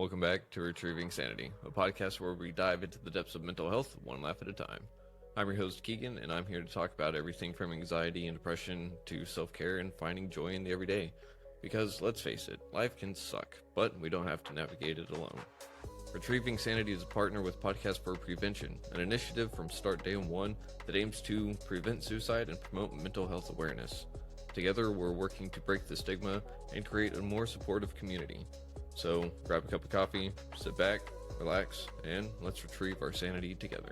Welcome back to Retrieving Sanity, a podcast where we dive into the depths of mental health one laugh at a time. I'm your host, Keegan, and I'm here to talk about everything from anxiety and depression to self-care and finding joy in the everyday. Because, let's face it, life can suck, but we don't have to navigate it alone. Retrieving Sanity is a partner with Podcast for Prevention, an initiative from Start Day 1 that aims to prevent suicide and promote mental health awareness. Together, we're working to break the stigma and create a more supportive community. So, grab a cup of coffee, sit back, relax, and let's retrieve our sanity together.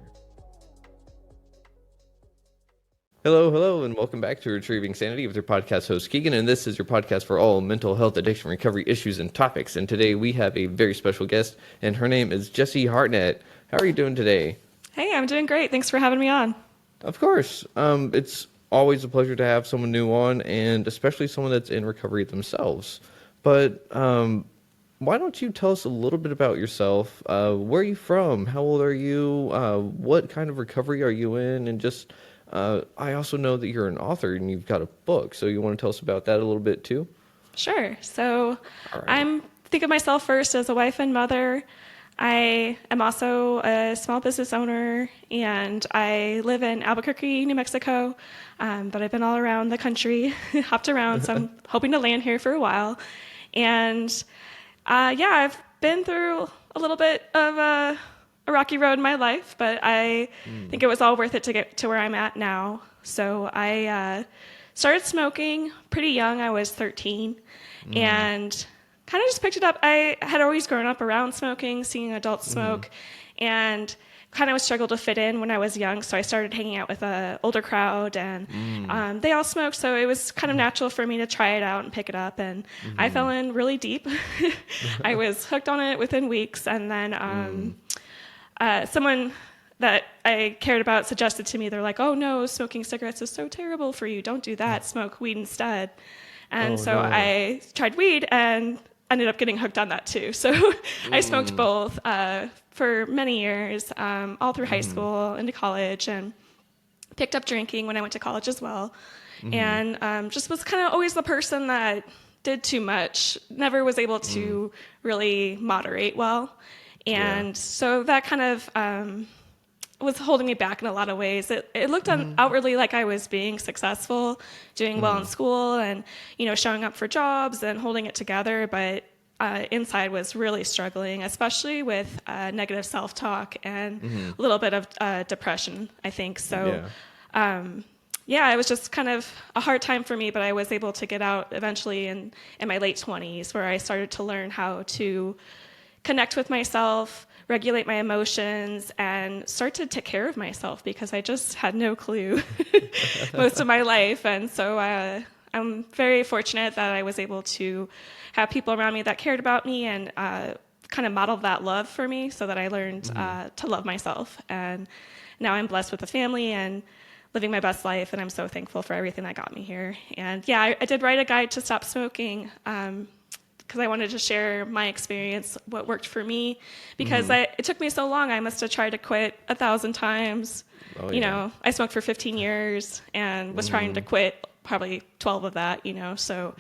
Hello, and welcome back to Retrieving Sanity with your podcast host, Keegan, and this is your podcast for all mental health, addiction, recovery issues, and topics. And today we have a very special guest, and her name is Jessi Hartnett. How are you doing today? Hey, I'm doing great. Thanks for having me on. Of course. It's always a pleasure to have someone new on, and especially someone that's in recovery themselves. But why don't you tell us a little bit about yourself? Where are you from? How old are you? What kind of recovery are you in? And just, I also know that you're an author and you've got a book. So you want to tell us about that a little bit too? Sure. So All right. I think of myself first as a wife and mother. I am also a small business owner, and I live in Albuquerque, New Mexico, but I've been all around the country, hopped around, so I'm hoping to land here for a while. And I've been through a little bit of a rocky road in my life, but I think it was all worth it to get to where I'm at now. So I started smoking pretty young. I was 13, and kind of just picked it up. I had always grown up around smoking, seeing adults smoke, and kind of struggled to fit in when I was young. So I started hanging out with an older crowd, and they all smoked. So it was kind of natural for me to try it out and pick it up. And I fell in really deep. I was hooked on it within weeks. And then someone that I cared about suggested to me, they're like, oh no, smoking cigarettes is so terrible for you. Don't do that. Smoke weed instead. And I tried weed and ended up getting hooked on that too. So I smoked both for many years, all through high school, into college, and picked up drinking when I went to college as well. And just was kind of always the person that did too much, never was able to really moderate well. And so that kind of was holding me back in a lot of ways. It looked outwardly like I was being successful, doing well in school, and showing up for jobs and holding it together, but inside was really struggling, especially with negative self-talk and a little bit of depression, I think. So it was just kind of a hard time for me, but I was able to get out eventually in my late 20s, where I started to learn how to connect with myself, regulate my emotions, and start to take care of myself, because I just had no clue most of my life. And so I'm very fortunate that I was able to have people around me that cared about me and kind of modeled that love for me, so that I learned to love myself. And now I'm blessed with a family and living my best life, and I'm so thankful for everything that got me here. And I did write a guide to stop smoking, because I wanted to share my experience, what worked for me, because it took me so long. I must have tried to quit 1,000 times. I smoked for 15 years and was trying to quit probably 12 of that, so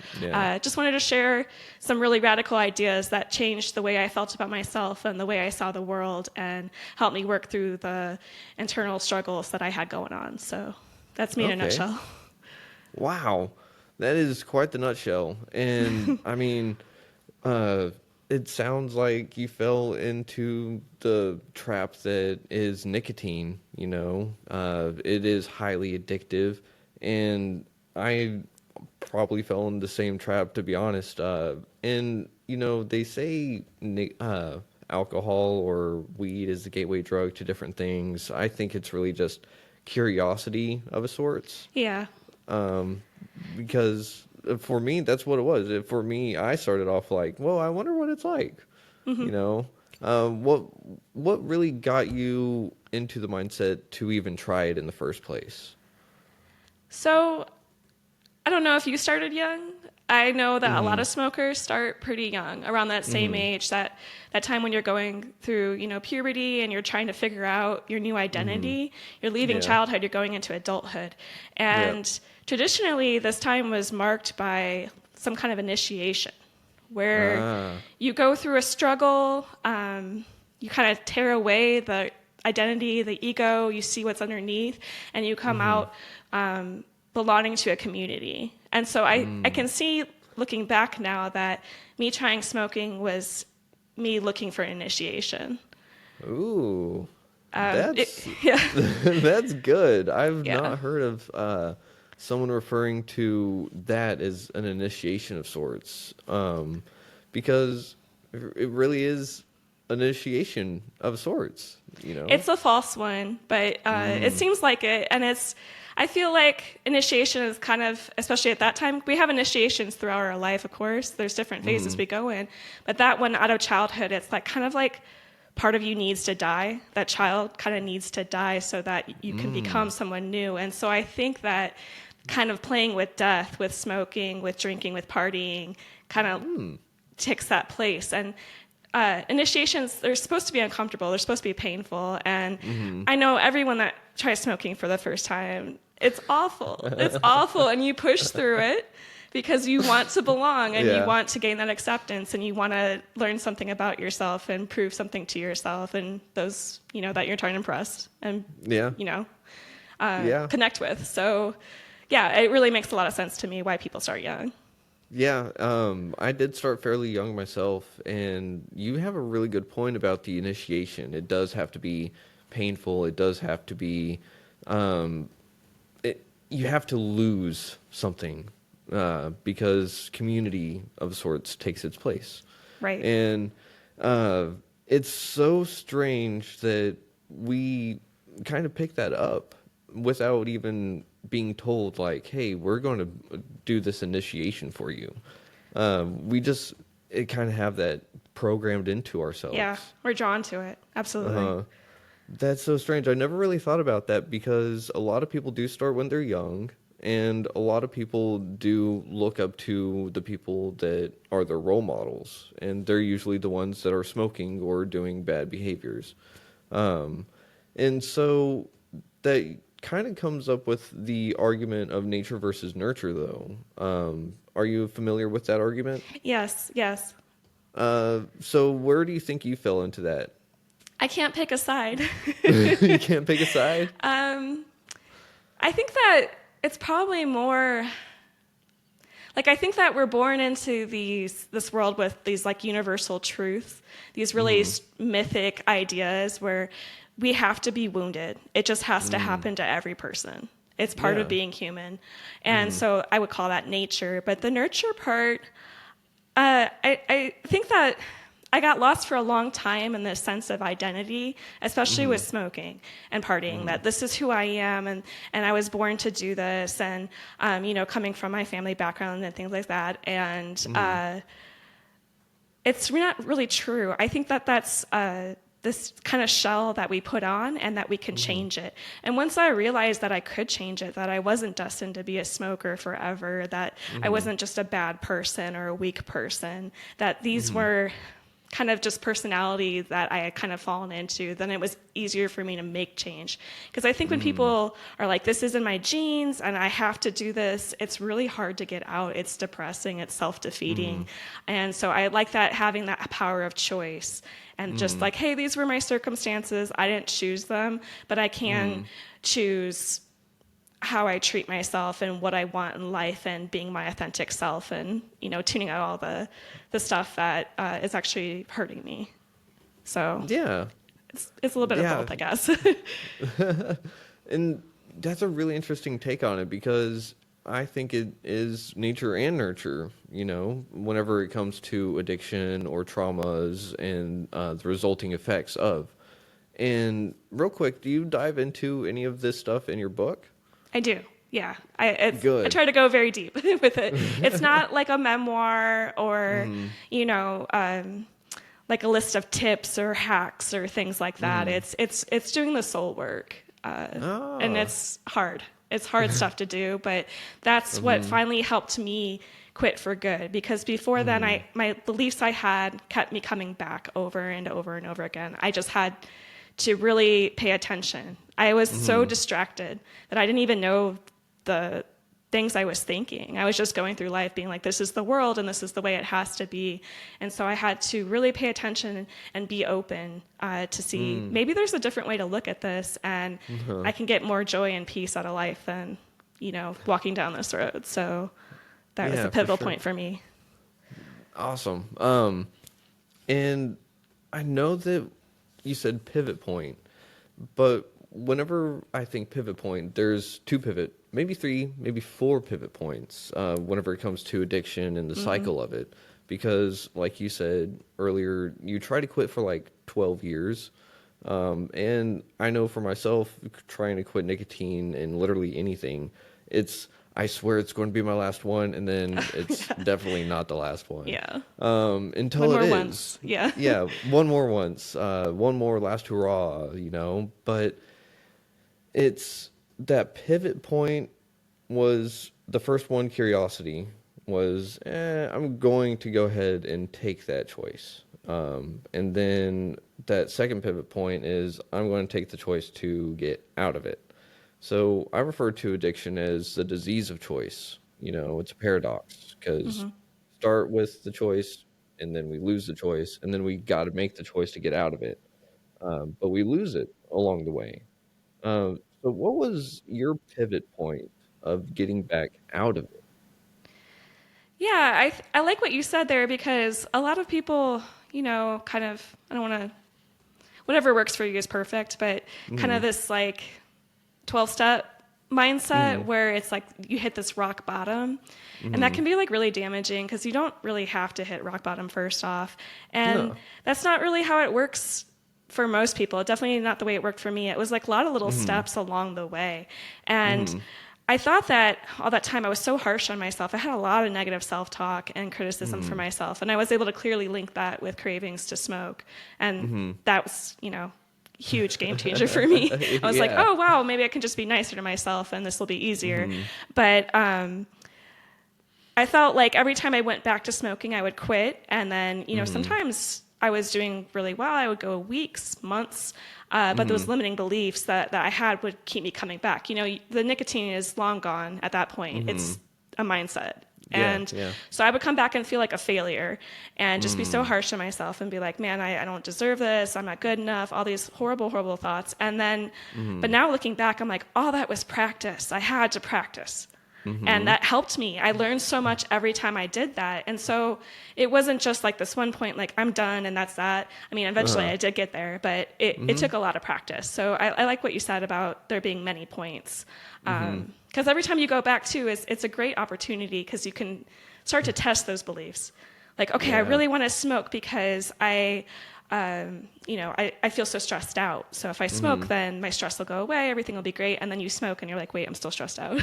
just wanted to share some really radical ideas that changed the way I felt about myself and the way I saw the world, and helped me work through the internal struggles that I had going on. So that's me in a nutshell. Wow, that is quite the nutshell. And I mean, it sounds like you fell into the trap that is nicotine. It is highly addictive, and I probably fell in the same trap, to be honest. And they say alcohol or weed is the gateway drug to different things. I think it's really just curiosity of a sorts. Yeah. Because for me, that's what it was. For me, I started off like, well, I wonder what it's like. What really got you into the mindset to even try it in the first place? So I don't know if you started young. I know that a lot of smokers start pretty young, around that same age, that time when you're going through, puberty, and you're trying to figure out your new identity. You're leaving childhood, you're going into adulthood. And traditionally, this time was marked by some kind of initiation, where you go through a struggle, you kind of tear away the identity, the ego, you see what's underneath, and you come out belonging to a community. And so I can see, looking back now, that me trying smoking was me looking for initiation. Ooh. Yeah. That's good. I've Yeah. not heard of someone referring to that as an initiation of sorts, because it really is an initiation of sorts, you know? It's a false one, but it seems like it. And I feel like initiation is kind of, especially at that time, we have initiations throughout our life, of course. There's different phases we go in. But that one out of childhood, it's like kind of like part of you needs to die. That child kind of needs to die so that you can become someone new. And so I think that kind of playing with death, with smoking, with drinking, with partying, kind of takes that place. And initiations, they're supposed to be uncomfortable. They're supposed to be painful. And I know everyone that tries smoking for the first time, it's awful. It's awful. And you push through it because you want to belong and you want to gain that acceptance and you want to learn something about yourself and prove something to yourself and those, that you're trying to impress and, connect with. So, yeah, it really makes a lot of sense to me why people start young. Yeah, I did start fairly young myself, and you have a really good point about the initiation. It does have to be painful. It does have to be, you have to lose something because community of sorts takes its place. Right. And it's so strange that we kind of pick that up without even being told, like, hey, we're going to do this initiation for you. It kind of have that programmed into ourselves. Yeah, we're drawn to it. Absolutely. That's so strange. I never really thought about that because a lot of people do start when they're young, and a lot of people do look up to the people that are their role models, and they're usually the ones that are smoking or doing bad behaviors. And so that kind of comes up with the argument of nature versus nurture, though. Are you familiar with that argument? Yes. So where do you think you fell into that? I can't pick a side. You can't pick a side? I think that it's probably more like, I think that we're born into this world with these like universal truths, these really mythic ideas where we have to be wounded. It just has to happen to every person. It's part of being human. And so I would call that nature. But the nurture part, I think that I got lost for a long time in this sense of identity, especially with smoking and partying, that this is who I am and I was born to do this and, coming from my family background and things like that. And it's not really true. I think that that's this kind of shell that we put on and that we can change it. And once I realized that I could change it, that I wasn't destined to be a smoker forever, that I wasn't just a bad person or a weak person, that these were kind of just personality that I had kind of fallen into, then it was easier for me to make change. Because I think when people are like, this is in my genes and I have to do this, it's really hard to get out. It's depressing, it's self-defeating. And so I like that, having that power of choice and just like, hey, these were my circumstances. I didn't choose them, but I can choose how I treat myself and what I want in life and being my authentic self and, tuning out all the stuff that is actually hurting me. So Yeah. It's a little bit of both, I guess. And that's a really interesting take on it because I think it is nature and nurture, whenever it comes to addiction or traumas and the resulting effects of. And real quick, do you dive into any of this stuff in your book? I do. Yeah. I Good. try to go very deep with it. It's not like a memoir or, like a list of tips or hacks or things like that. It's doing the soul work. And it's hard. It's hard stuff to do, but that's what finally helped me quit for good. Because before then, my beliefs I had kept me coming back over and over and over again. I just had to really pay attention. I was so distracted that I didn't even know the things I was thinking. I was just going through life being like, this is the world and this is the way it has to be. And so I had to really pay attention and be open to see maybe there's a different way to look at this, and I can get more joy and peace out of life than, walking down this road. So that was a pivotal point for me. Awesome. And I know that you said pivot point, but whenever I think pivot point, there's 2 pivot, maybe 3, maybe 4 pivot points whenever it comes to addiction and the cycle of it. Because like you said earlier, you try to quit for like 12 years. And I know for myself, trying to quit nicotine and literally anything, I swear it's going to be my last one, and then it's definitely not the last one. Yeah. Until one more it is. Once. Yeah. Yeah, one more once. One more last hurrah, But it's that pivot point was the first one, curiosity, was I'm going to go ahead and take that choice. And then that second pivot point is I'm going to take the choice to get out of it. So I refer to addiction as the disease of choice. It's a paradox because start with the choice and then we lose the choice and then we got to make the choice to get out of it. But we lose it along the way. So what was your pivot point of getting back out of it? Yeah, I like what you said there, because a lot of people, kind of, I don't want to, whatever works for you is perfect, but kind of this like 12-step mindset where it's like you hit this rock bottom, and that can be like really damaging because you don't really have to hit rock bottom first off. And that's not really how it works for most people. Definitely not the way it worked for me. It was like a lot of little steps along the way. And I thought that all that time I was so harsh on myself. I had a lot of negative self-talk and criticism for myself. And I was able to clearly link that with cravings to smoke. And that was, huge game changer for me. I was like, oh, wow, maybe I can just be nicer to myself and this will be easier. But I felt like every time I went back to smoking, I would quit. And then, sometimes I was doing really well. I would go weeks, months. But those limiting beliefs that I had would keep me coming back. The nicotine is long gone at that point. It's a mindset. And so I would come back and feel like a failure and just be so harsh on myself and be like, man, I don't deserve this. I'm not good enough. All these horrible, horrible thoughts. And then, but now looking back, I'm like, all that was practice. I had to practice. And that helped me. I learned so much every time I did that. And so it wasn't just like this one point, like I'm done and that's that. I mean, eventually I did get there, but it took a lot of practice. So I like what you said about there being many points. Because every time you go back too, it's a great opportunity because you can start to test those beliefs. Like, okay, I really want to smoke because I feel so stressed out. So if I smoke, then my stress will go away. Everything will be great. And then you smoke and you're like, wait, I'm still stressed out.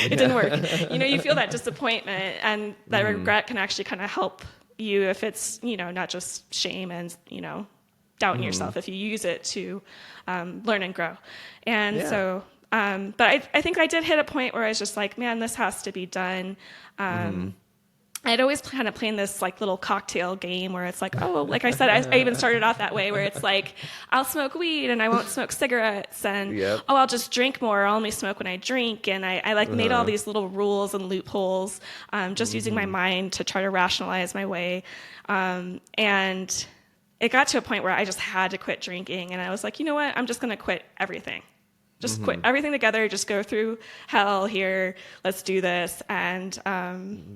It didn't work. You feel that disappointment, and that regret can actually kind of help you if it's, not just shame and, doubting yourself, if you use it to learn and grow. And so, but I think I did hit a point where I was just like, man, this has to be done. I'd always kind of playing this like little cocktail game where it's like, oh, like I said, I even started off that way where it's like, I'll smoke weed and I won't smoke cigarettes, and I'll just drink more. I'll only smoke when I drink. And I like made all these little rules and loopholes, just using my mind to try to rationalize my way. And it got to a point where I just had to quit drinking. And I was like, you know what? I'm just going to quit everything. Just quit everything together. Just go through hell here. Let's do this. And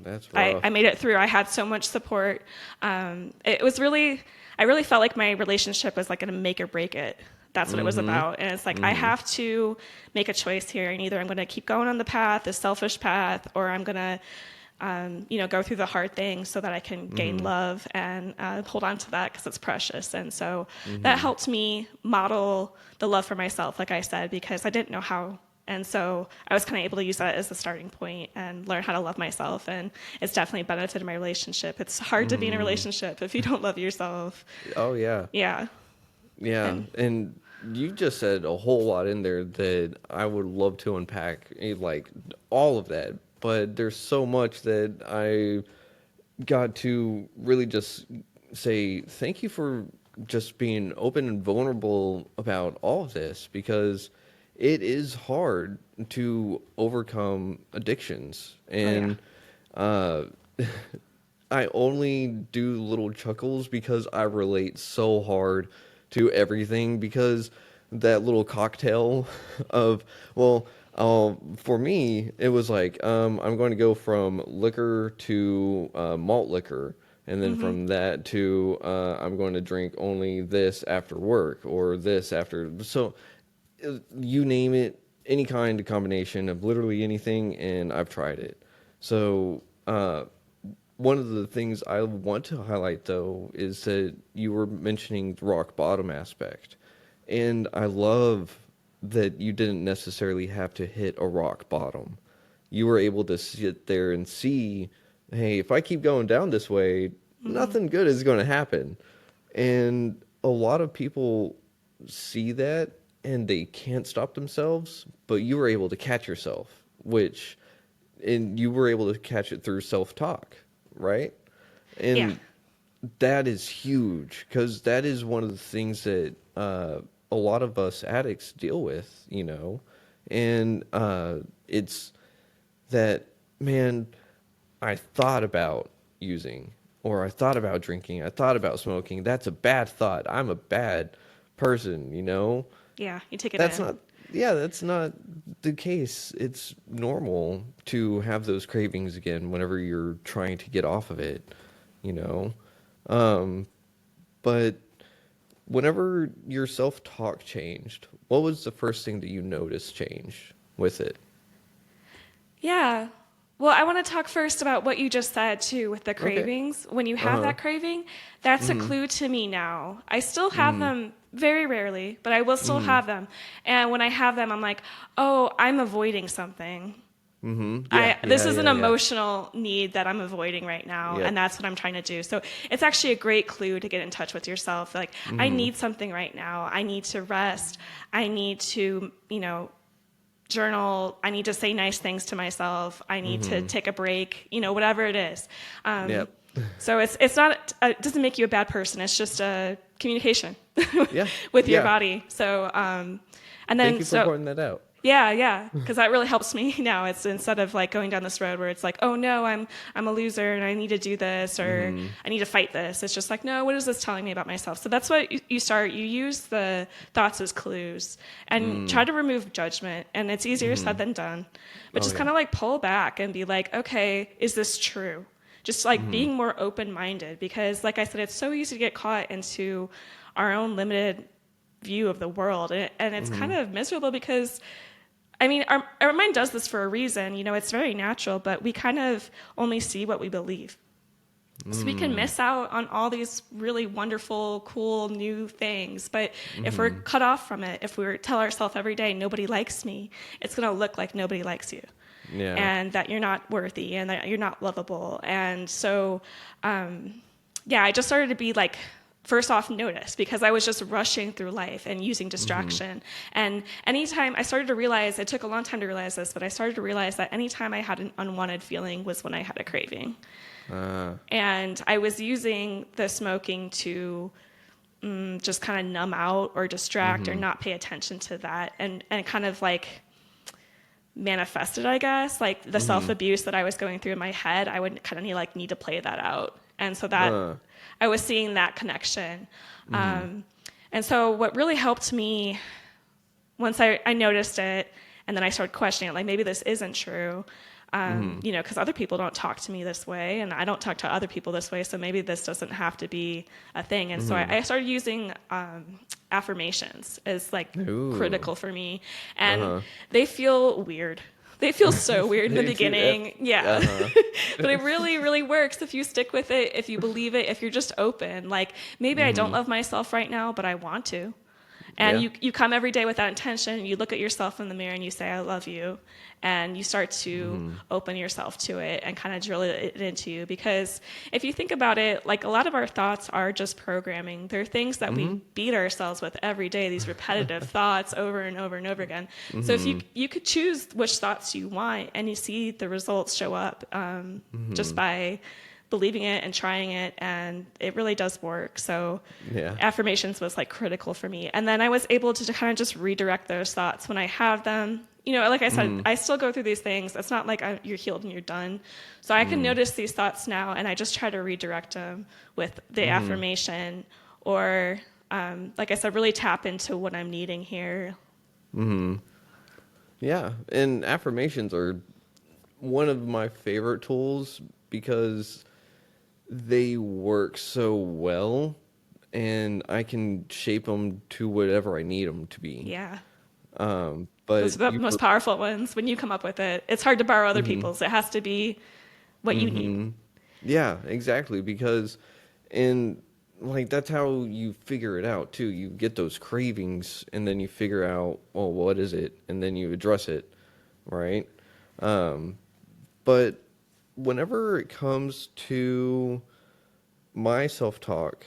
that's rough. I made it through. I had so much support. It was really, I really felt like my relationship was like going to make or break it. That's what it was about. And it's like, I have to make a choice here. And either I'm going to keep going on the path, the selfish path, or I'm going to go through the hard things so that I can gain love and hold on to that because it's precious. And so that helped me model the love for myself, like I said, because I didn't know how. And so I was kind of able to use that as a starting point and learn how to love myself. And it's definitely benefited my relationship. It's hard to be in a relationship if you don't love yourself. Oh, yeah. Yeah. Yeah. And you just said a whole lot in there that I would love to unpack, like all of that. But there's so much that I got to really just say thank you for just being open and vulnerable about all of this, because it is hard to overcome addictions. And I only do little chuckles because I relate so hard to everything, because that little cocktail of, well, for me, it was like, I'm going to go from liquor to malt liquor. And then from that to, I'm going to drink only this after work or this after. So you name it, any kind of combination of literally anything, and I've tried it. So, one of the things I want to highlight, though, is that you were mentioning the rock bottom aspect. And I love that you didn't necessarily have to hit a rock bottom. You were able to sit there and see, hey, if I keep going down this way, nothing good is going to happen. And a lot of people see that and they can't stop themselves, but you were able to catch yourself, and you were able to catch it through self-talk, right? And that is huge, because that is one of the things that a lot of us addicts deal with, and it's that, man, I thought about using, or I thought about drinking, I thought about smoking. That's a bad thought. I'm a bad person, Yeah, you take it That's in. that's not the case. It's normal to have those cravings again whenever you're trying to get off of it, you know? But whenever your self-talk changed, what was the first thing that you noticed change with it? Yeah. Well, I want to talk first about what you just said too with the cravings. When you have that craving, that's a clue to me now. I still have them very rarely, but I will still have them. And when I have them, I'm like, oh, I'm avoiding something. This is an emotional need that I'm avoiding right now, and that's what I'm trying to do. So it's actually a great clue to get in touch with yourself. Like, I need something right now. I need to rest. I need to, journal. I need to say nice things to myself. I need to take a break, whatever it is. So it's not, it doesn't make you a bad person. It's just a communication with your body. So, and then, thank you for pointing that out. Yeah, because that really helps me now. It's instead of like going down this road where it's like, oh no, I'm a loser and I need to do this, or I need to fight this. It's just like, no, what is this telling me about myself? So that's what you start. You use the thoughts as clues and try to remove judgment. And it's easier said than done. But just kind of like pull back and be like, okay, is this true? Just like being more open-minded, because like I said, it's so easy to get caught into our own limited view of the world. And it's kind of miserable because, I mean, our mind does this for a reason. It's very natural, but we kind of only see what we believe. So we can miss out on all these really wonderful, cool, new things. But if we're cut off from it, if we tell ourselves every day, nobody likes me, it's going to look like nobody likes you. Yeah. And that you're not worthy and that you're not lovable. And so, I just started to be like, first off, notice, because I was just rushing through life and using distraction. And anytime I started to realize, it took a long time to realize this, but I started to realize that anytime I had an unwanted feeling was when I had a craving. And I was using the smoking to just kind of numb out or distract or not pay attention to that, and kind of like manifested, I guess, like the self-abuse that I was going through in my head. I would kind of need to play that out. And so that I was seeing that connection. And so what really helped me, once I noticed it, and then I started questioning it, like maybe this isn't true, because other people don't talk to me this way, and I don't talk to other people this way, so maybe this doesn't have to be a thing. And so I started using affirmations as like critical for me. And they feel weird. They feel so weird in the beginning. But it really, really works if you stick with it, if you believe it, if you're just open. Like, maybe I don't love myself right now, but I want to. And you come every day with that intention. You look at yourself in the mirror and you say, I love you. And you start to open yourself to it and kind of drill it into you. Because if you think about it, like, a lot of our thoughts are just programming. They're things that we beat ourselves with every day, these repetitive thoughts over and over and over again. So if you could choose which thoughts you want, and you see the results show up just by believing it and trying it, and it really does work. So affirmations was like critical for me. And then I was able to kind of just redirect those thoughts when I have them. You know, like I said, I still go through these things. It's not like you're healed and you're done. So I can notice these thoughts now, and I just try to redirect them with the affirmation, or like I said, really tap into what I'm needing here. Yeah, and affirmations are one of my favorite tools because they work so well, and I can shape them to whatever I need them to be. Yeah. But those are the most powerful ones. When you come up with it, it's hard to borrow other people's. It has to be what you need. Yeah, exactly. Because, and like, that's how you figure it out too. You get those cravings, and then you figure out, well, what is it? And then you address it, right? But whenever it comes to my self-talk,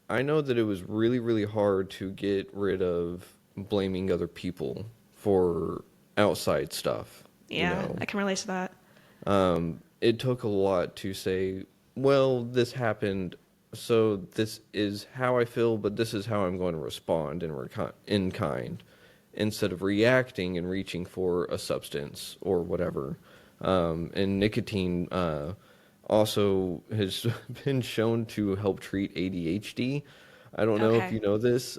I know that it was really, really hard to get rid of blaming other people for outside stuff. Yeah, I can relate to that. It took a lot to say, well, this happened, so this is how I feel, but this is how I'm going to respond in kind, instead of reacting and reaching for a substance or whatever. And nicotine also has been shown to help treat ADHD. I don't know if you know this.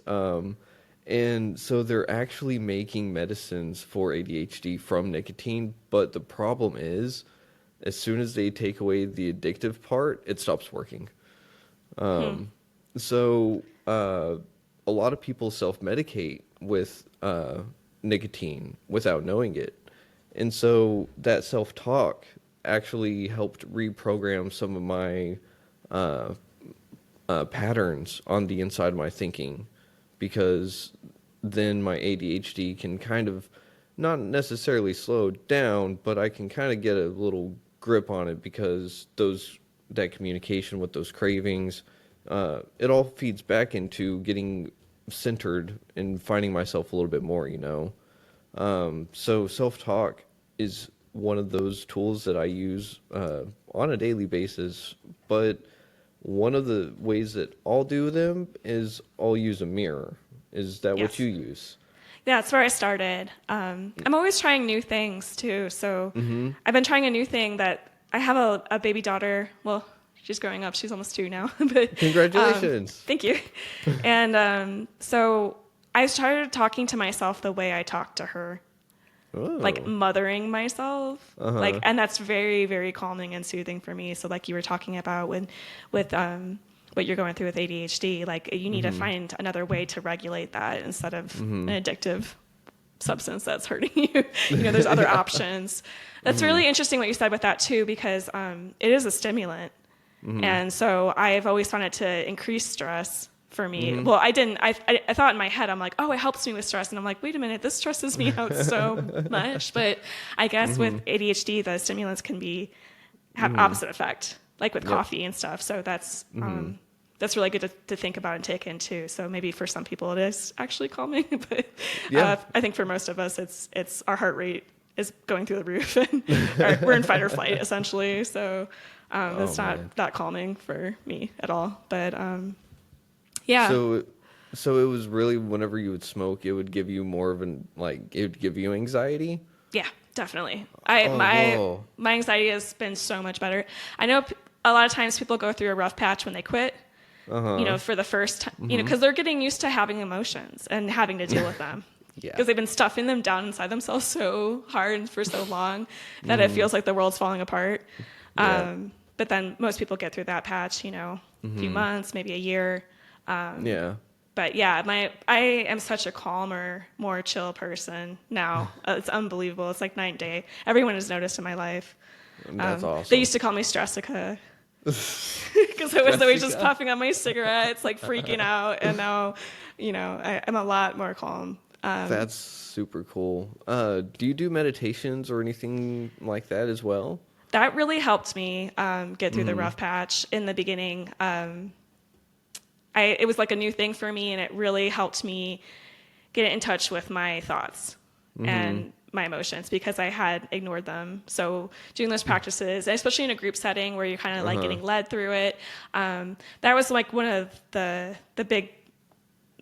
And so they're actually making medicines for ADHD from nicotine, but the problem is, as soon as they take away the addictive part, it stops working. So a lot of people self-medicate with nicotine without knowing it. And so that self-talk actually helped reprogram some of my patterns on the inside of my thinking, because then my ADHD can kind of not necessarily slow down, but I can kind of get a little grip on it, because that communication with those cravings, it all feeds back into getting centered and finding myself a little bit more, you know. So self-talk is one of those tools that I use on a daily basis, but one of the ways that I'll do them is I'll use a mirror. Is that what you use? Yeah, that's where I started. I'm always trying new things too. So I've been trying a new thing that I have a baby daughter. Well, she's growing up. She's almost 2 now. But congratulations. Thank you. And so I started talking to myself the way I talk to her. Like mothering myself, like, and that's very, very calming and soothing for me. So like you were talking about with what you're going through with ADHD, like you need to find another way to regulate that instead of an addictive substance that's hurting you. You know, there's other options. That's really interesting what you said with that too, because it is a stimulant. And so I've always found it to increase stress for me. Well, I thought in my head, I'm like, oh, it helps me with stress. And I'm like, wait a minute, this stresses me out so much. But I guess with ADHD, the stimulants can have opposite effect, like with coffee and stuff. So that's really good to think about and take in too. So maybe for some people it is actually calming, but I think for most of us, it's our heart rate is going through the roof, and we're in fight or flight essentially. So it's not that calming for me at all. But yeah. So it was really, whenever you would smoke, it would give you more of it would give you anxiety? Yeah, definily. My anxiety has been so much better. I know a lot of times people go through a rough patch when they quit, you know, for the first time, you know, because they're getting used to having emotions and having to deal with them. Because they've been stuffing them down inside themselves so hard and for so long that it feels like the world's falling apart. But then most people get through that patch, you know, a few months, maybe a year. But yeah, I am such a calmer, more chill person now. It's unbelievable. It's like night and day. Everyone has noticed in my life. That's awesome. They used to call me Stressica because I was always just puffing on my cigarettes, like freaking out. And now, you know, I'm a lot more calm. That's super cool. Do you do meditations or anything like that as well? That really helped me get through the rough patch in the beginning. It was like a new thing for me, and it really helped me get in touch with my thoughts and my emotions because I had ignored them. So doing those practices, especially in a group setting where you're kind of like getting led through it, that was like one of the big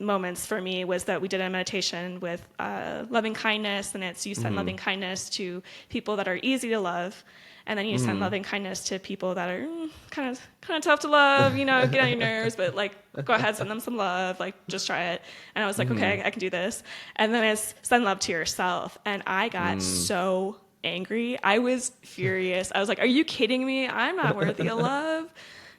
moments for me was that we did a meditation with loving kindness, and it's you send loving kindness to people that are easy to love, and then you send loving kindness to people that are kind of tough to love, you know, get on your nerves, but like go ahead, send them some love, like just try it. And I was like, okay, I can do this. And then it's send love to yourself, and I got so angry. I was furious. I was like, are you kidding me? I'm not worthy of love.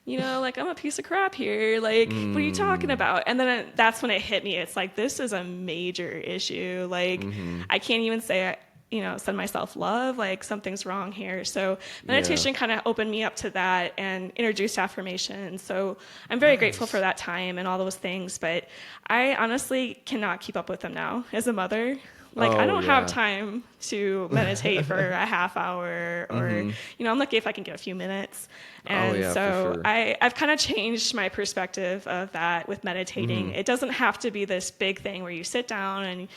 You know, like, I'm a piece of crap here. Like, what are you talking about? And then that's when it hit me. It's like, this is a major issue. Like, I can't even say, you know, send myself love. Like, something's wrong here. So meditation kind of opened me up to that and introduced affirmations. So I'm very grateful for that time and all those things. But I honestly cannot keep up with them now as a mother. Like, I don't have time to meditate for a half hour or, you know, I'm lucky if I can get a few minutes. And so sure. I've kind of changed my perspective of that with meditating. It doesn't have to be this big thing where you sit down and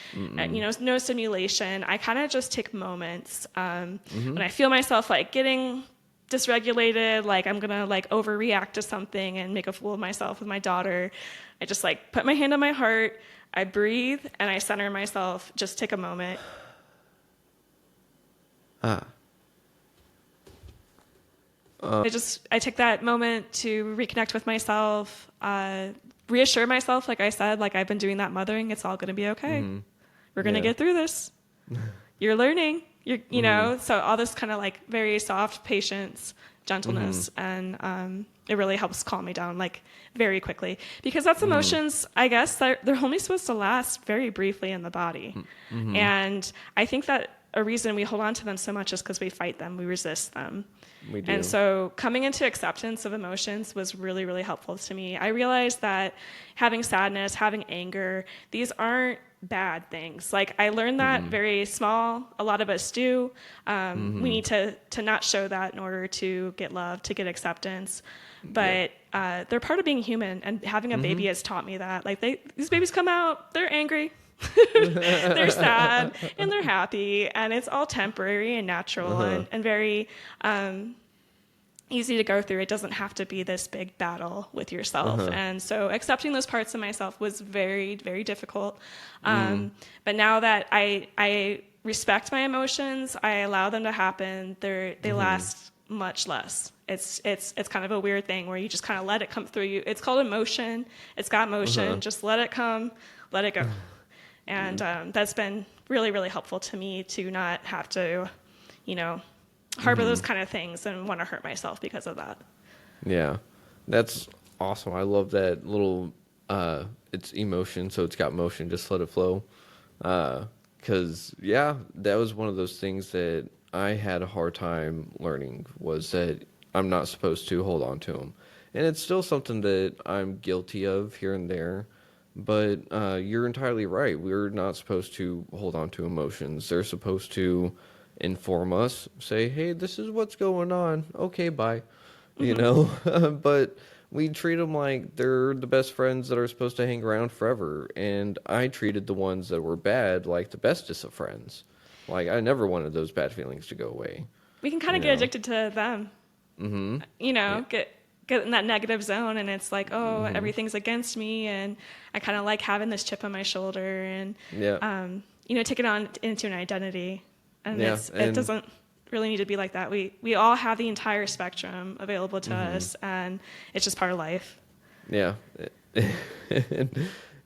you know, no stimulation. I kind of just take moments when I feel myself like getting dysregulated, like I'm gonna like overreact to something and make a fool of myself with my daughter. I just like put my hand on my heart, I breathe, and I center myself. Just take a moment. I take that moment to reconnect with myself, reassure myself, like I said, like I've been doing that mothering. It's all going to be okay. We're going to get through this. You're learning. You know, so all this kind of like very soft patience, gentleness, and it really helps calm me down like very quickly, because that's emotions, I guess, they're only supposed to last very briefly in the body. And I think that a reason we hold on to them so much is because we fight them, we resist them. We do. And so coming into acceptance of emotions was really, really helpful to me. I realized that having sadness, having anger, these aren't bad things. Like, I learned that very small. A lot of us do. We need to not show that in order to get love, to get acceptance. But they're part of being human, and having a baby has taught me that. Like, these babies come out, they're angry. They're sad and they're happy, and it's all temporary and natural and very easy to go through. It doesn't have to be this big battle with yourself. And so accepting those parts of myself was very, very difficult. But now that I respect my emotions, I allow them to happen, they last much less. It's kind of a weird thing where you just kind of let it come through you. It's called emotion. It's got motion. Just let it come, let it go. And that's been really, really helpful to me to not have to, you know, harbor those kind of things and want to hurt myself because of that. Yeah, that's awesome. I love that little, it's emotion, so it's got motion, just let it flow. Because, that was one of those things that I had a hard time learning, was that I'm not supposed to hold on to them. And it's still something that I'm guilty of here and there. But you're entirely right. We're not supposed to hold on to emotions. They're supposed to inform us, say, hey, this is what's going on. Okay, bye. You know? But we treat them like they're the best friends that are supposed to hang around forever. And I treated the ones that were bad like the bestest of friends. Like, I never wanted those bad feelings to go away. We can kind of get addicted to them. You know, get in that negative zone, and it's like, oh, everything's against me, and I kind of like having this chip on my shoulder, and you know, take it on into an identity. And it doesn't really need to be like that. We all have the entire spectrum available to us, and it's just part of life. Yeah.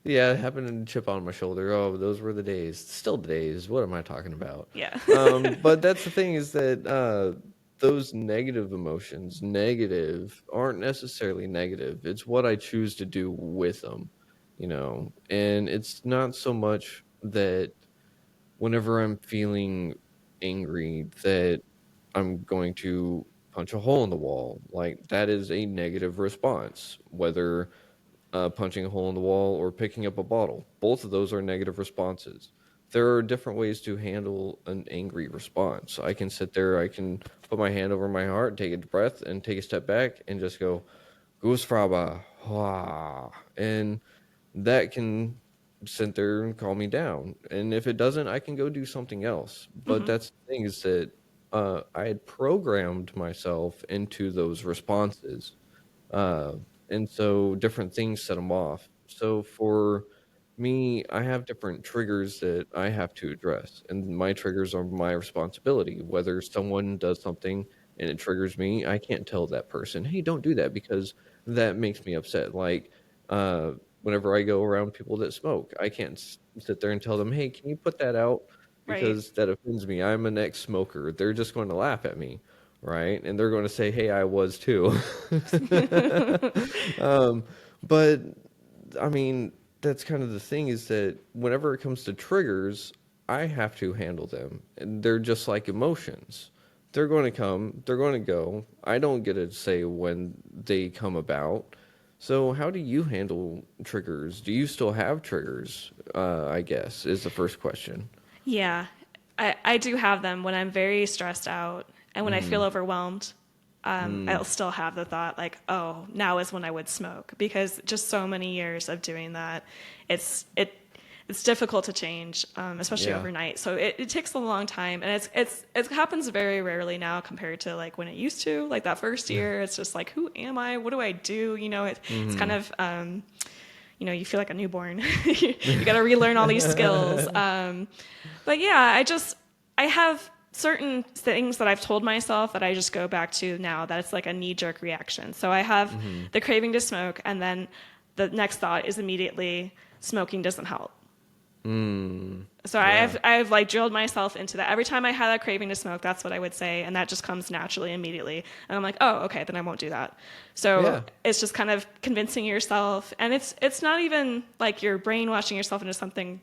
Yeah, it happened to chip on my shoulder. Oh, those were the days. Still the days. What am I talking about? Yeah. But that's the thing, is that those negative emotions, aren't necessarily negative. It's what I choose to do with them, you know. And it's not so much that whenever I'm feeling angry that I'm going to punch a hole in the wall. Like, that is a negative response, whether punching a hole in the wall or picking up a bottle. Both of those are negative responses. There are different ways to handle an angry response. I can sit there, I can put my hand over my heart, take a breath, and take a step back and just go, Goose Fraba, and that can sit there and calm me down. And if it doesn't, I can go do something else. But Hmm. that's the thing is that I had programmed myself into those responses. Uh, and so different things set them off. So for me, I have different triggers that I have to address, and my triggers are my responsibility. Whether someone does something and it triggers me, I can't tell that person, "Hey, don't do that," because that makes me upset. Like, uh, whenever I go around people that smoke, I can't sit there and tell them, "Hey, can you put that out?" Right. Because that offends me. I'm an ex-smoker. They're just going to laugh at me, right? And they're going to say, "Hey, I was too." um, but I mean, that's kind of the thing is that whenever it comes to triggers, I have to handle them. And they're just like emotions. They're going to come, they're going to go. I don't get to say when they come about. So, how do you handle triggers? Do you still have triggers? I guess is the first question. Yeah, I do have them when I'm very stressed out and when I feel Mm, overwhelmed. mm, I'll still have the thought like, oh, now is when I would smoke because just so many years of doing that, it's it it's difficult to change, especially yeah. overnight. So it takes a long time, and it happens very rarely now compared to like when it used to. Like that first year, it's just like, who am I? What do I do? It's kind Mm-hmm. of you feel like a newborn. You got to relearn all these skills. But yeah, I have certain things that I've told myself that I just go back to now that it's like a knee jerk reaction. So I have Mm-hmm. the craving to smoke, and then the next thought is immediately smoking doesn't help. Mm, So yeah. I've like drilled myself into that. Every time I had a craving to smoke, that's what I would say, and that just comes naturally immediately. And I'm like, oh, okay, then I won't do that. So Yeah. it's just kind of convincing yourself, and it's not even like you're brainwashing yourself into something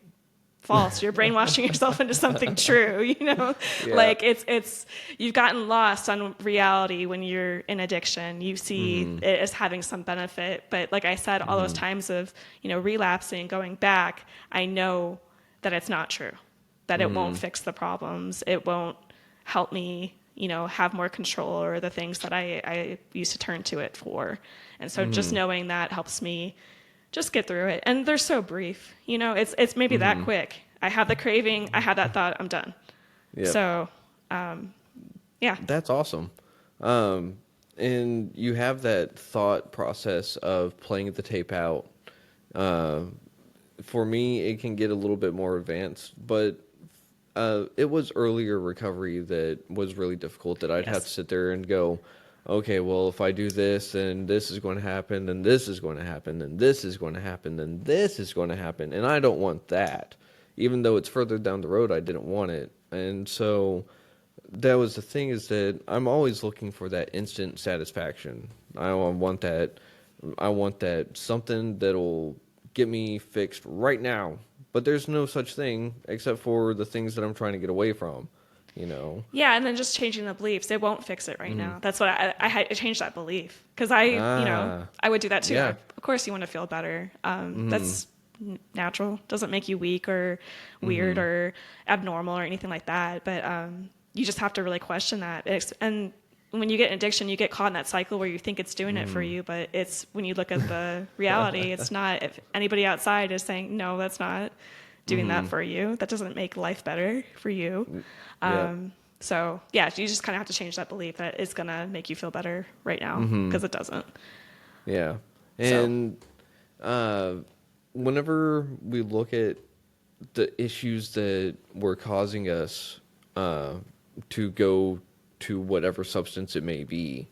false. You're brainwashing yourself into something true, Yeah. like it's you've gotten lost on reality when you're in addiction. You see Mm-hmm. it as having some benefit, but like I said, all those Mm-hmm. times of relapsing, going back, I know that it's not true, that it won't Mm-hmm. fix the problems, it won't help me have more control or the things that I used to turn to it for. And so just Mm-hmm. knowing that helps me just get through it. And they're so brief. It's maybe that Mm-hmm. quick. I have the craving, I had that thought, I'm done. Yep. So, yeah. That's awesome. Um, and you have that thought process of playing the tape out. Uh, for me, it can get a little bit more advanced, but it was earlier recovery that was really difficult. That I'd have to Yes. sit there and go, okay, well, if I do this, then this is going to happen, then this is going to happen, then this is going to happen, then this is going to happen, and I don't want that. Even though it's further down the road, I didn't want it, and so that was the thing is that I'm always looking for that instant satisfaction. Want that. I want that something that'll get me fixed right now. But there's no such thing except for the things that I'm trying to get away from. You know. Yeah, and then just changing the beliefs. It won't fix it right Mm. now. That's what I had to change that belief. Because Ah. I would do that too. Yeah. Of course, you want to feel better. Mm. That's natural. Doesn't make you weak or weird Mm. or abnormal or anything like that. But you just have to really question that. And when you get an addiction, you get caught in that cycle where you think it's doing it for Mm. you, but it's when you look at the reality, it's not. If anybody outside is saying, no, that's not doing that Mm. for you, that doesn't make life better for you. Yep. So yeah, you just kind of have to change that belief that it's gonna make you feel better right now Mm. because it doesn't. Yeah. So And uh, whenever we look at the issues that were causing us uh, to go to whatever substance it may be.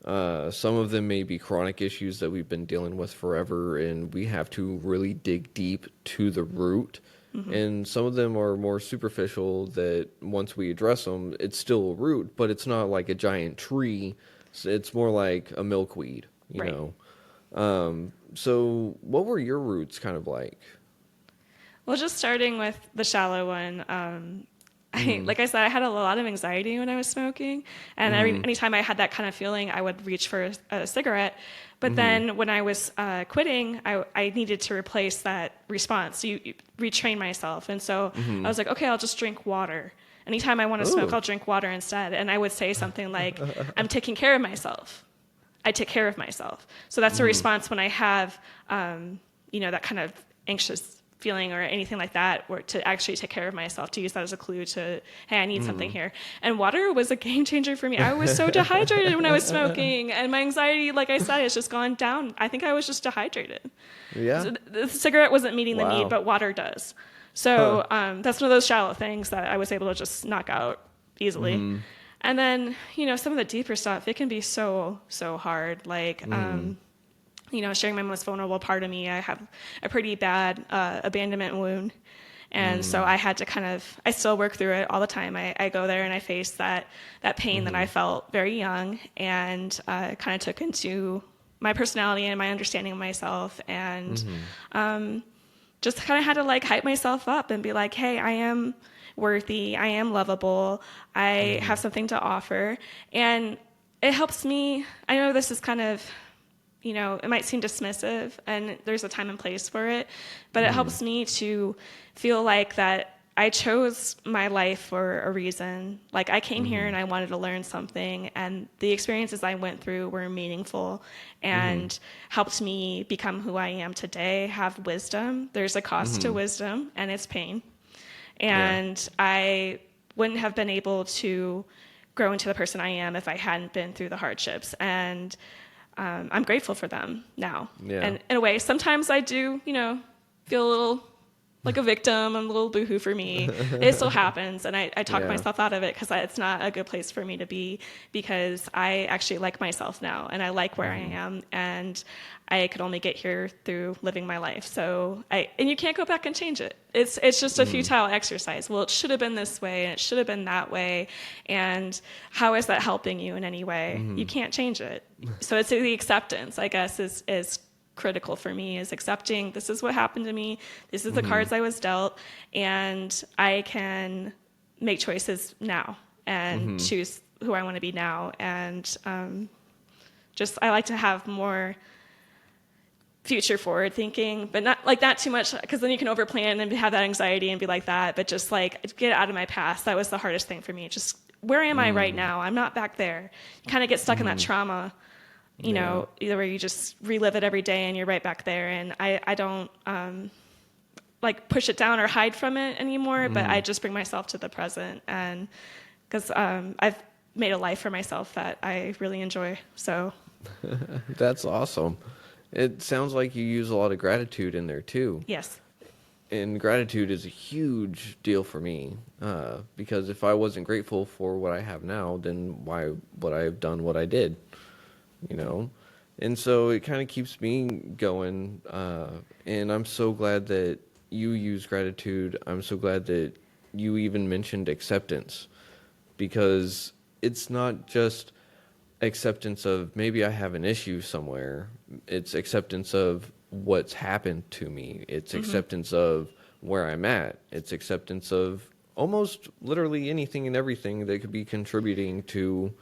Some of them may be chronic issues that we've been dealing with forever, and we have to really dig deep to the root. And some of them are more superficial that once we address them, it's still a root, but it's not like a giant tree. It's more like a milkweed, you right. know. So what were your roots kind of like? Well, just starting with the shallow one. Mm-hmm. Like I said, I had a lot of anxiety when I was smoking, and Mm-hmm. anytime I had that kind of feeling, I would reach for a cigarette. But Mm-hmm. then when I was quitting, I needed to replace that response, so you retrain myself. And so I Mm-hmm. was like, okay, I'll just drink water. Anytime I want to smoke, Oh. I'll drink water instead. And I would say something like, I'm taking care of myself. I take care of myself. So that's a Mm-hmm. response when I have, that kind of anxious feeling or anything like that, or to actually take care of myself, to use that as a clue to, hey, I need something here. And water was a game changer for me. I was so dehydrated when I was smoking, and my anxiety, like I said, has just gone down. I think I was just dehydrated. Yeah. So the cigarette wasn't meeting the need, but water does. So that's one of those shallow things that I was able to just knock out easily. And then, some of the deeper stuff, it can be so, so hard. Like, sharing my most vulnerable part of me. I have a pretty bad abandonment wound. And so I had to I still work through it all the time. I go there and I face that pain that I felt very young, and kind of took into my personality and my understanding of myself, and just kind of had to like hype myself up and be like, hey, I am worthy. I am lovable. I have something to offer. And it helps me. I know this is kind of, it might seem dismissive, and there's a time and place for it, but it helps me to feel like that I chose my life for a reason. Like, I came here and I wanted to learn something, and the experiences I went through were meaningful and helped me become who I am today, have wisdom. There's a cost to wisdom, and it's pain. And I wouldn't have been able to grow into the person I am if I hadn't been through the hardships. And I'm grateful for them now. Yeah. And in a way, sometimes I do, feel a little like a victim. I'm a little boohoo for me. It still happens. And I talk myself out of it, because it's not a good place for me to be, because I actually like myself now, and I like where I am, and I could only get here through living my life. So and you can't go back and change it. It's just a futile exercise. Well, it should have been this way, and it should have been that way. And how is that helping you in any way? You can't change it. So it's the acceptance, I guess, is critical for me, is accepting this is what happened to me. This is the cards I was dealt, and I can make choices now and choose who I want to be now. And I like to have more future forward thinking, but not too much, because then you can overplan and have that anxiety and be like that. But just like, get out of my past. That was the hardest thing for me. Just, where am I right now? I'm not back there. You kind of get stuck in that trauma, either where you just relive it every day and you're right back there. And I don't like push it down or hide from it anymore, but I just bring myself to the present, and because I've made a life for myself that I really enjoy. So that's awesome. It sounds like you use a lot of gratitude in there too. Yes. And gratitude is a huge deal for me, because if I wasn't grateful for what I have now, then why would I have done what I did? And so it kind of keeps me going, and I'm so glad that you use gratitude. I'm so glad that you even mentioned acceptance, because it's not just acceptance of maybe I have an issue somewhere. It's acceptance of what's happened to me. It's acceptance of where I'm at. It's acceptance of almost literally anything and everything that could be contributing to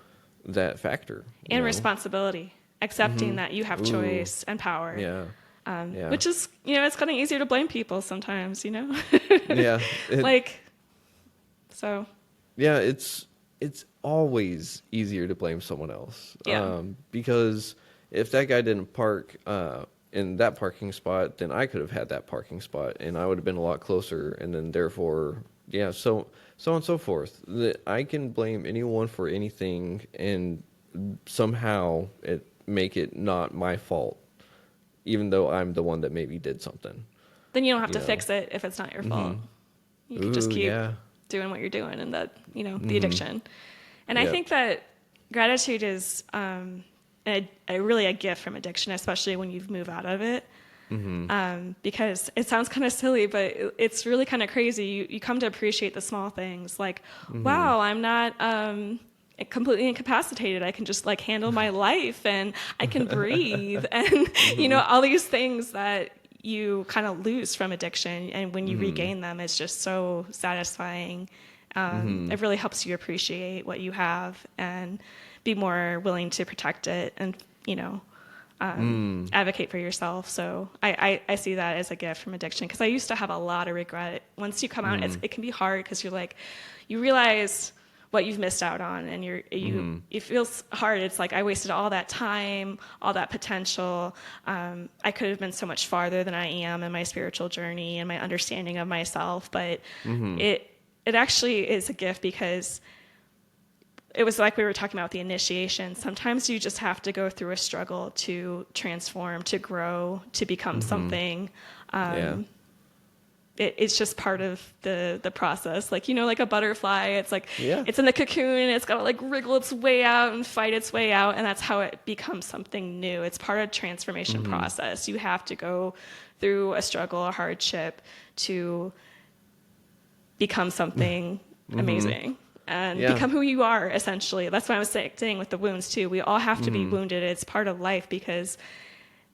that factor. And responsibility. Accepting that you have choice and power. Yeah. Which is, it's kind of easier to blame people sometimes, Yeah. Yeah, it's always easier to blame someone else. Yeah. Because if that guy didn't park in that parking spot, then I could have had that parking spot, and I would have been a lot closer, and then therefore, so on and so forth. That I can blame anyone for anything, and somehow make it not my fault, even though I'm the one that maybe did something. Then you don't have to fix it if it's not your fault. You can just keep doing what you're doing, and that, the addiction. And I think that gratitude is really a gift from addiction, especially when you move out of it. Because it sounds kind of silly, but it's really kind of crazy. You come to appreciate the small things, like, wow, I'm not completely incapacitated. I can just like handle my life, and I can breathe, and all these things that you kind of lose from addiction, and when you regain them, it's just so satisfying. It really helps you appreciate what you have and be more willing to protect it, and advocate for yourself. So I see that as a gift from addiction, because I used to have a lot of regret. Once you come out, it can be hard, because you're like, you realize what you've missed out on, and it feels hard. It's like I wasted all that time, all that potential. I could have been so much farther than I am in my spiritual journey and my understanding of myself, but it actually is a gift, because it was like we were talking about the initiation. Sometimes you just have to go through a struggle to transform, to grow, to become something. It's just part of the process. Like, like a butterfly, it's like, it's in the cocoon and it's got to like wriggle its way out and fight its way out. And that's how it becomes something new. It's part of transformation process. You have to go through a struggle, a hardship to become something amazing and become who you are, essentially. That's what I was saying with the wounds too. We all have to be wounded. It's part of life, because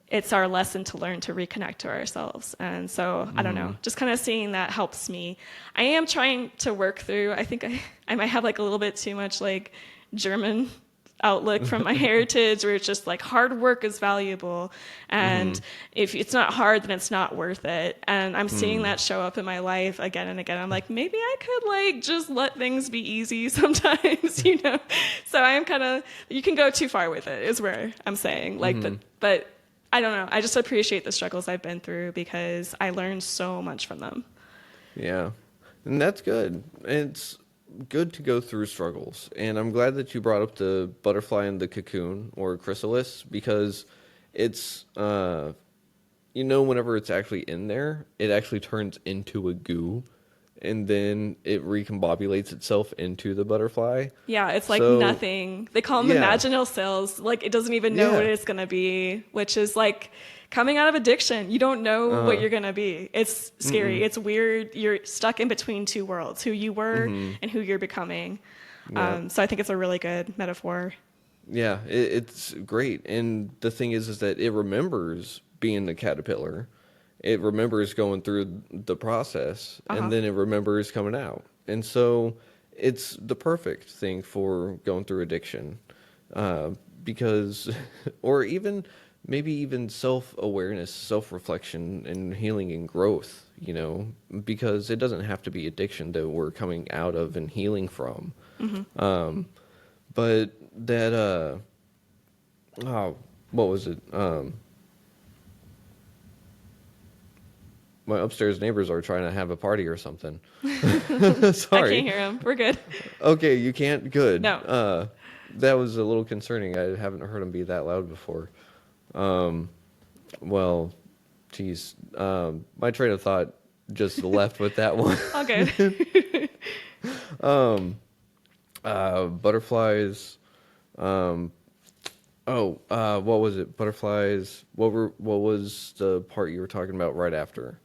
it's our lesson to learn to reconnect to ourselves. And so, I don't know, just kind of seeing that helps me. I am trying to work through, I think I might have like a little bit too much like German outlook from my heritage, where it's just like hard work is valuable. And if it's not hard, then it's not worth it. And I'm seeing that show up in my life again and again. I'm like, maybe I could like just let things be easy sometimes, So I am kind of, you can go too far with it, is where I'm saying. Like, but I don't know. I just appreciate the struggles I've been through, because I learned so much from them. Yeah. And that's good. It's good to go through struggles. And I'm glad that you brought up the butterfly in the cocoon, or chrysalis, because it's, whenever it's actually in there, it actually turns into a goo. And then it recombobulates itself into the butterfly. Yeah, it's like nothing. They call them imaginal cells. Like, it doesn't even know what it's going to be, which is like coming out of addiction. You don't know what you're going to be. It's scary. It's weird. You're stuck in between two worlds, who you were and who you're becoming. So I think it's a really good metaphor. Yeah, it's great. And the thing is that it remembers being the caterpillar. It remembers going through the process, and then it remembers coming out. And so it's the perfect thing for going through addiction, because, or maybe even self-awareness, self-reflection, and healing and growth, because it doesn't have to be addiction that we're coming out of and healing from. But that, what was it? My upstairs neighbors are trying to have a party or something. Sorry. I can't hear them. We're good. Okay, you can't? Good. No. That was a little concerning. I haven't heard them be that loud before. Well, geez. My train of thought just left with that one. All good. Butterflies. What was it? Butterflies. What was the part you were talking about right after?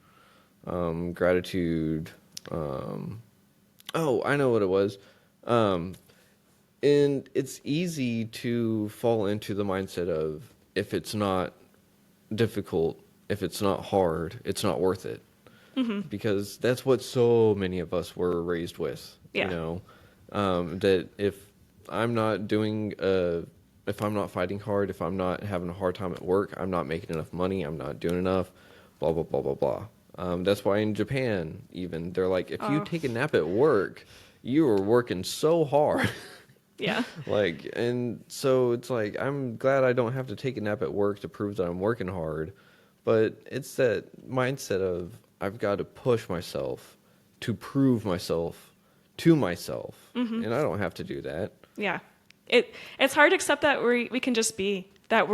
Gratitude. I know what it was. And it's easy to fall into the mindset of, if it's not difficult, if it's not hard, it's not worth it. Because that's what so many of us were raised with. That if I'm not if I'm not fighting hard, if I'm not having a hard time at work, I'm not making enough money, I'm not doing enough, blah, blah, blah, blah, blah. That's why in Japan, even, they're like, if you take a nap at work, you are working so hard. Yeah. And so it's like, I'm glad I don't have to take a nap at work to prove that I'm working hard. But it's that mindset of, I've got to push myself to prove myself to myself. And I don't have to do that. Yeah. It's hard to accept that we can just be, that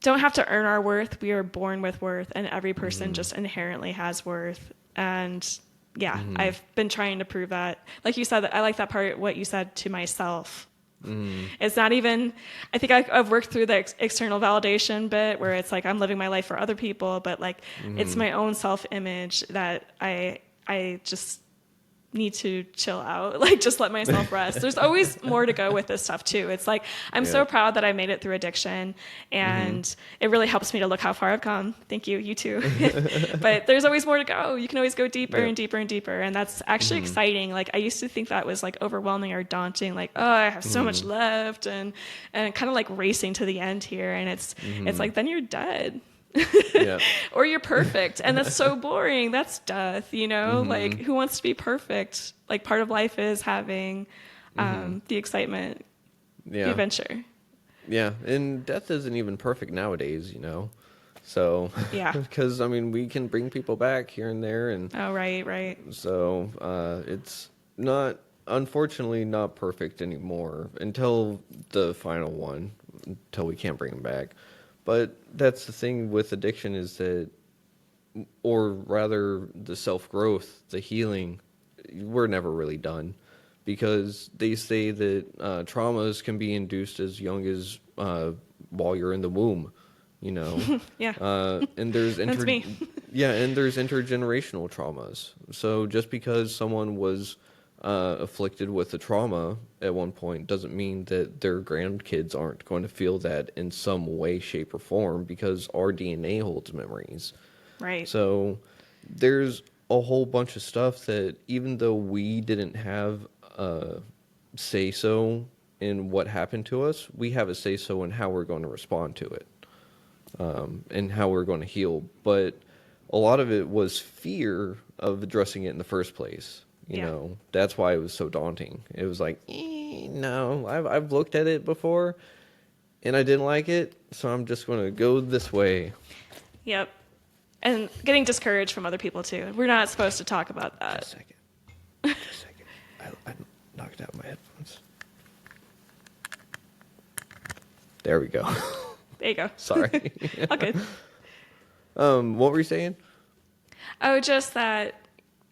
don't have to earn our worth. We are born with worth, and every person just inherently has worth. And I've been trying to prove that. Like you said, I like that part, what you said, to myself. It's not even, I think I've worked through the external validation bit, where it's like I'm living my life for other people, but like it's my own self-image that I just need to chill out, like just let myself rest. There's always more to go with this stuff too. It's like, I'm so proud that I made it through addiction, and it really helps me to look how far I've come. Thank you, you too. But there's always more to go. You can always go deeper and deeper and deeper. And that's actually exciting. Like, I used to think that was like overwhelming or daunting. Like, oh, I have so much left, and kind of like racing to the end here. And it's like, then you're dead. Yeah. Or you're perfect. And that's so boring. That's death, you know? Like, who wants to be perfect? Like, part of life is having the excitement, the Yeah. adventure. Yeah. And death isn't even perfect nowadays, you know? So, Yeah. because, I mean, we can bring people back here and there. And Oh, right. so it's not, unfortunately, not perfect anymore until the final one, until we can't bring them back. But that's the thing with addiction is that, or rather the self-growth, the healing, we're never really done, because they say that traumas can be induced as young as while you're in the womb, you know. Yeah. And there's That's me. yeah, and there's intergenerational traumas. So just because someone was afflicted with a trauma at one point doesn't mean that their grandkids aren't going to feel that in some way, shape, or form, because our DNA holds memories. Right. So there's a whole bunch of stuff that, even though we didn't have a say so in what happened to us, we have a say so in how we're going to respond to it, and how we're going to heal. But a lot of it was fear of addressing it in the first place. You know, that's why it was so daunting. It was like, no, I've looked at it before and I didn't like it, so I'm just going to go this way. Yep. And getting discouraged from other people, too. We're not supposed to talk about that. Just a second. Just a second. I knocked out my headphones. There we go. There you go. Sorry. All good. What were you saying? Oh, just that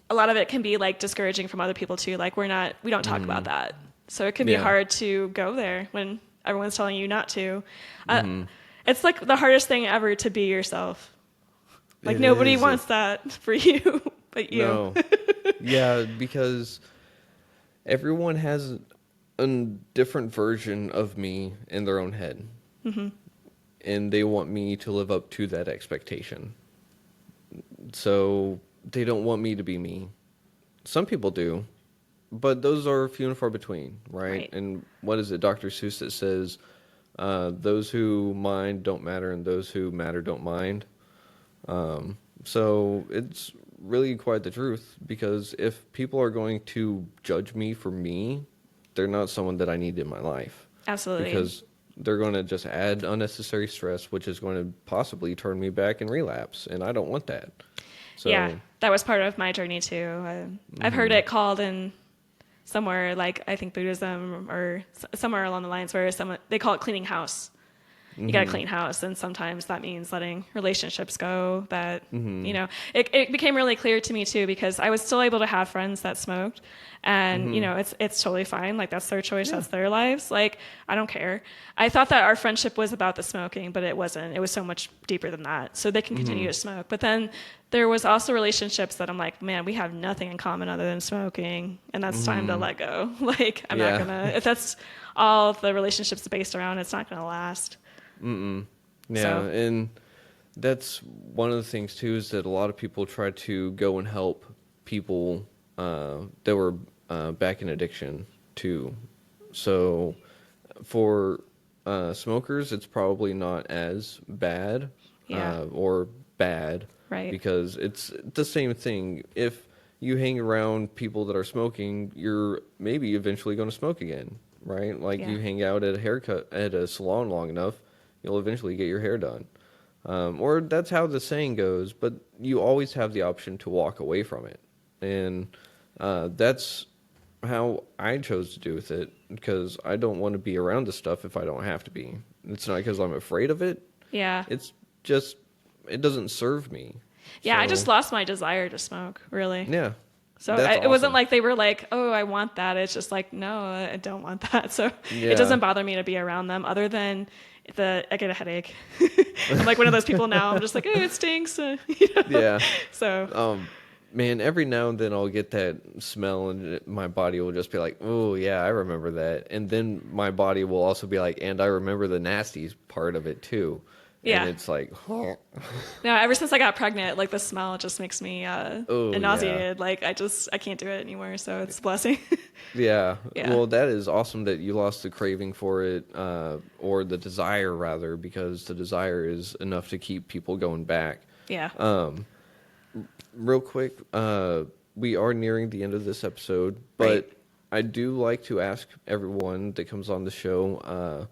a lot of it can be like discouraging from other people too. Like we don't talk about that. So it can be hard to go there when everyone's telling you not to. It's like the hardest thing ever to be yourself. Like nobody wants that for you but you. No. Yeah, because everyone has a different version of me in their own head. And they want me to live up to that expectation. So they don't want me to be me. Some people do, but those are few and far between, right? And what is it, Dr. Seuss, that says, those who mind don't matter and those who matter don't mind? So it's really quite the truth, because if people are going to judge me for me, they're not someone that I need in my life. Absolutely. Because they're going to just add unnecessary stress, which is going to possibly turn me back in relapse, and I don't want that. So, yeah, that was part of my journey too. I've heard it called in somewhere, like I think Buddhism or somewhere along the lines, where they call it cleaning house. You got to clean house, and sometimes that means letting relationships go. That you know, it became really clear to me too, because I was still able to have friends that smoked, and you know, it's totally fine. Like that's their choice, that's their lives. Like I don't care. I thought that our friendship was about the smoking, but it wasn't. It was so much deeper than that. So they can continue to smoke, but then there was also relationships that I'm like, man, we have nothing in common other than smoking, and that's time to let go. Like I'm not gonna, if that's all the relationships are based around, it's not gonna last. Yeah, So. and that's one of the things too, is that a lot of people try to go and help people that were back in addiction too. So for smokers, it's probably not as bad or bad, Right. because it's the same thing. If you hang around people that are smoking, you're maybe eventually going to smoke again, right? Like you hang out at a salon long enough, you'll eventually get your hair done. Or that's how the saying goes, but you always have the option to walk away from it. And that's how I chose to do with it, because I don't want to be around the stuff if I don't have to be. It's not because I'm afraid of it. Yeah. It's just, it doesn't serve me. Yeah, So, I just lost my desire to smoke, really. Yeah. So That's it wasn't awesome. like they were like, oh, I want that. It's just like, no, I don't want that. So Yeah. it doesn't bother me to be around them, other than I get a headache. I'm like one of those people now. I'm just like, hey, it stinks. You know? Yeah. So Man, every now and then I'll get that smell and my body will just be like, oh, yeah, I remember that. And then my body will also be like, and I remember the nasty part of it too. Yeah. And it's like, oh, No, ever since I got pregnant, like the smell just makes me oh yeah. nauseated. Like I can't do it anymore. So it's a blessing. Yeah. Yeah. Well, that is awesome that you lost the craving for it, or the desire rather, because the desire is enough to keep people going back. Yeah. Real quick, we are nearing the end of this episode, Right. but I do like to ask everyone that comes on the show,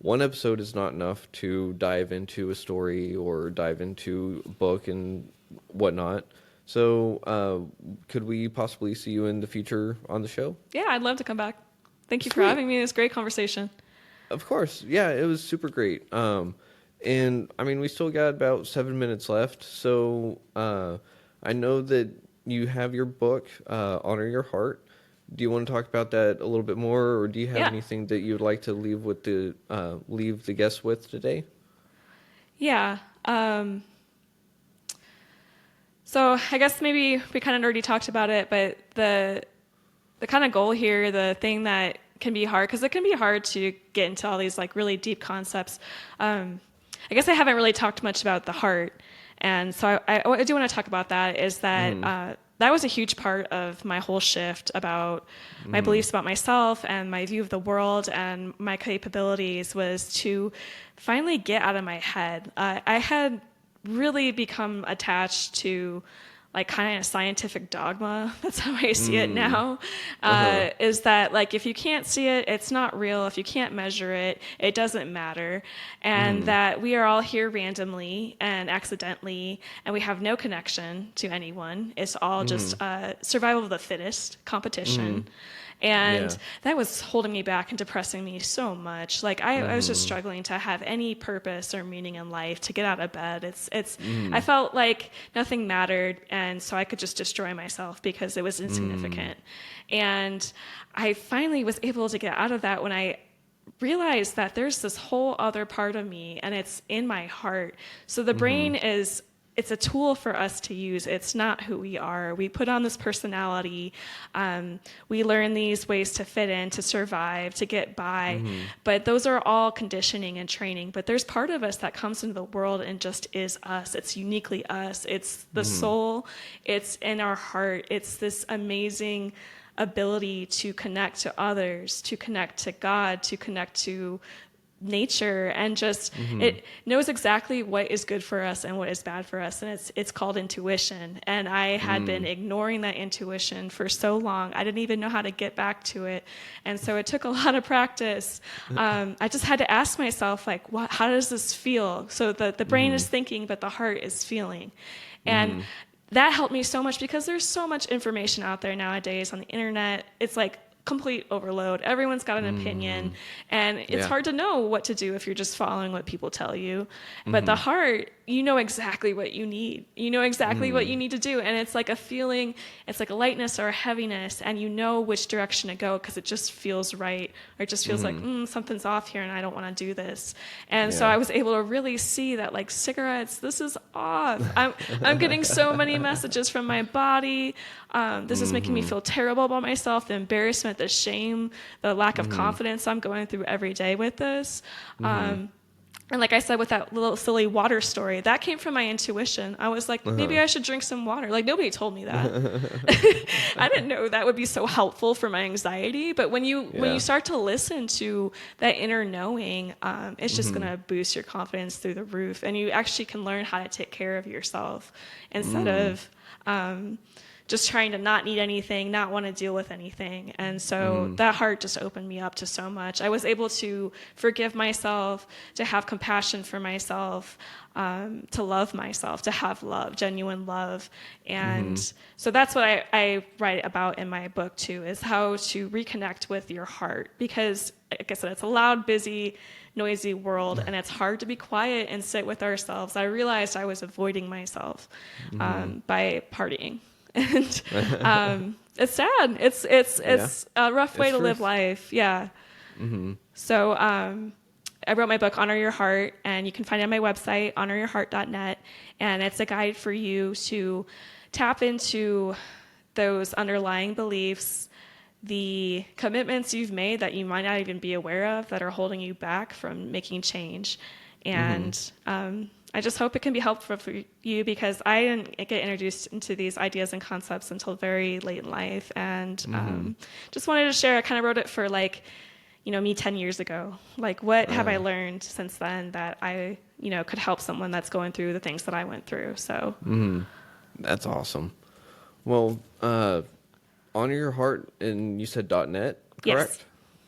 one episode is not enough to dive into a story or dive into a book and whatnot. So, could we possibly see you in the future on the show? Yeah, I'd love to come back. Thank you for Sweet. having me. It was a great conversation. Of course. Yeah, it was super great. And I mean, we still got about 7 minutes left. So, I know that you have your book, Honor Your Heart. Do you want to talk about that a little bit more, or do you have Yeah. anything that you'd like to leave the guests with today? Yeah. So I guess maybe we kind of already talked about it, but the kind of goal here, the thing that can be hard, because it can be hard to get into all these like really deep concepts. I guess I haven't really talked much about the heart, and so I do want to talk about that. Is that that was a huge part of my whole shift about my beliefs about myself and my view of the world and my capabilities, was to finally get out of my head. I had really become attached to like kind of scientific dogma. That's how I see it now. Is that like, if you can't see it, it's not real. If you can't measure it, it doesn't matter. And that we are all here randomly and accidentally, and we have no connection to anyone. It's all just survival of the fittest competition. And Yeah. that was holding me back and depressing me so much. Like I was just struggling to have any purpose or meaning in life, to get out of bed. I felt like nothing mattered, and so I could just destroy myself because it was insignificant. And I finally was able to get out of that when I realized that there's this whole other part of me, and it's in my heart. So the brain it's a tool for us to use. It's not who we are. We put on this personality. We learn these ways to fit in, to survive, to get by. But those are all conditioning and training. But there's part of us that comes into the world and just is us. It's uniquely us. It's the soul. It's in our heart. It's this amazing ability to connect to others, to connect to God, to connect to nature, and just it knows exactly what is good for us and what is bad for us, and it's called intuition. And I had been ignoring that intuition for so long. I didn't even know how to get back to it, and so it took a lot of practice. I just had to ask myself, like, how does this feel? So the brain is thinking, but the heart is feeling. And that helped me so much, because there's so much information out there nowadays on the internet. It's like complete overload. Everyone's got an opinion, and it's hard to know what to do if you're just following what people tell you. But the heart, you know exactly what you need. You know exactly what you need to do, and it's like a feeling. It's like a lightness or a heaviness, and you know which direction to go because it just feels right, or it just feels like something's off here, and I don't want to do this. And so I was able to really see that, like, cigarettes, this is off. I'm getting so many messages from my body. This is making me feel terrible about myself. The embarrassment, the shame, the lack of confidence I'm going through every day with this. And like I said, with that little silly water story, that came from my intuition. I was like, maybe I should drink some water. Like, nobody told me that. I didn't know that would be so helpful for my anxiety. But when you start to listen to that inner knowing, it's just going to boost your confidence through the roof. And you actually can learn how to take care of yourself instead of just trying to not need anything, not want to deal with anything. And so that heart just opened me up to so much. I was able to forgive myself, to have compassion for myself, to love myself, to have love, genuine love. And so that's what I write about in my book too, is how to reconnect with your heart. Because, like I said, it's a loud, busy, noisy world, and it's hard to be quiet and sit with ourselves. I realized I was avoiding myself by partying. And it's sad. It's a rough way to live life. Yeah. So I wrote my book, Honor Your Heart, and you can find it on my website, honoryourheart.net. And it's a guide for you to tap into those underlying beliefs, the commitments you've made that you might not even be aware of that are holding you back from making change. And I just hope it can be helpful for you, because I didn't get introduced into these ideas and concepts until very late in life. And just wanted to share. I kind of wrote it for like, me 10 years ago. Like, what have I learned since then that I, could help someone that's going through the things that I went through. So That's awesome. Well, Honor Your Heart, and you said .net, correct? Yes.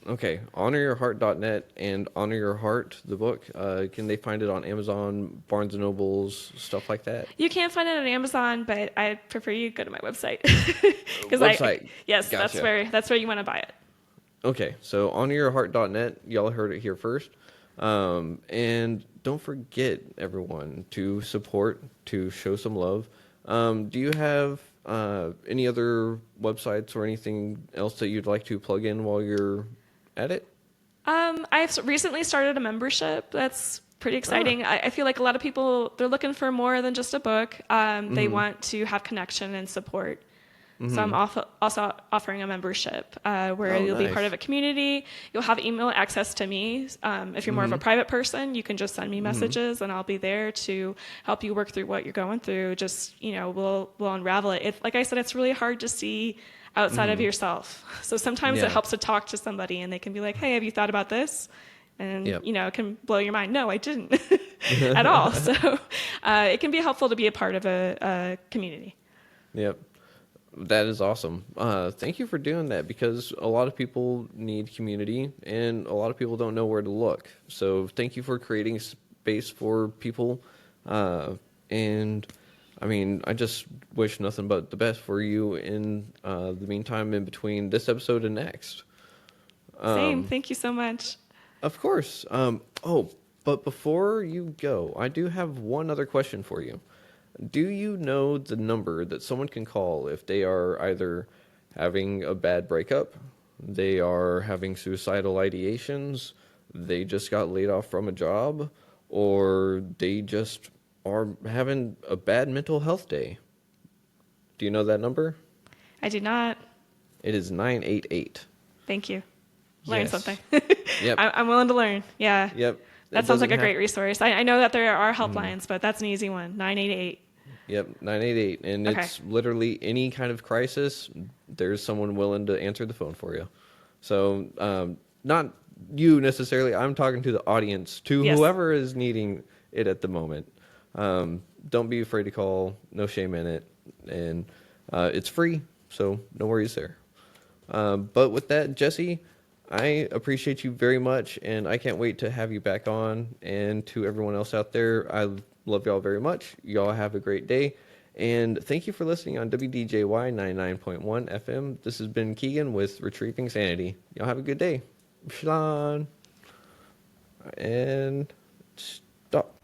Okay, honoryourheart.net and Honor Your Heart, the book. Can they find it on Amazon, Barnes & Nobles, stuff like that? You can find it on Amazon, but I prefer you go to my website. Website. Yes, Gotcha. that's where you want to buy it. Okay, so honoryourheart.net, y'all heard it here first. And don't forget, everyone, to support, to show some love. Do you have any other websites or anything else that you'd like to plug in while you're at it? I've recently started a membership. That's pretty exciting. I feel like a lot of people, they're looking for more than just a book. They want to have connection and support. So I'm also offering a membership where you'll be part of a community. You'll have email access to me. If you're more of a private person, you can just send me messages, and I'll be there to help you work through what you're going through. Just, we'll unravel it. Like I said, it's really hard to see outside of yourself. So sometimes it helps to talk to somebody, and they can be like, hey, have you thought about this? And, it can blow your mind. No, I didn't at all. So it can be helpful to be a part of a community. Yep. That is awesome. Thank you for doing that, because a lot of people need community and a lot of people don't know where to look. So thank you for creating space for people. And I mean, I just wish nothing but the best for you in the meantime, in between this episode and next. Same. Thank you so much. Of course. But before you go, I do have one other question for you. Do you know the number that someone can call if they are either having a bad breakup, they are having suicidal ideations, they just got laid off from a job, or they just are having a bad mental health day? Do you know that number? I do not. It is 988. Thank you. Learn Yes. something. Yep. I'm willing to learn. Yeah. Yep. That sounds like a great resource. I know that there are helplines, but that's an easy one. 988. Yep, 988. And it's literally any kind of crisis, there's someone willing to answer the phone for you. So, not you necessarily. I'm talking to the audience, to whoever is needing it at the moment. Don't be afraid to call. No shame in it. And it's free, so no worries there. But with that, Jessi, I appreciate you very much, and I can't wait to have you back on. And to everyone else out there, I love y'all very much. Y'all have a great day. And thank you for listening on WDJY 99.1 FM. This has been Keegan with Retrieving Sanity. Y'all have a good day. Shalom. And stop.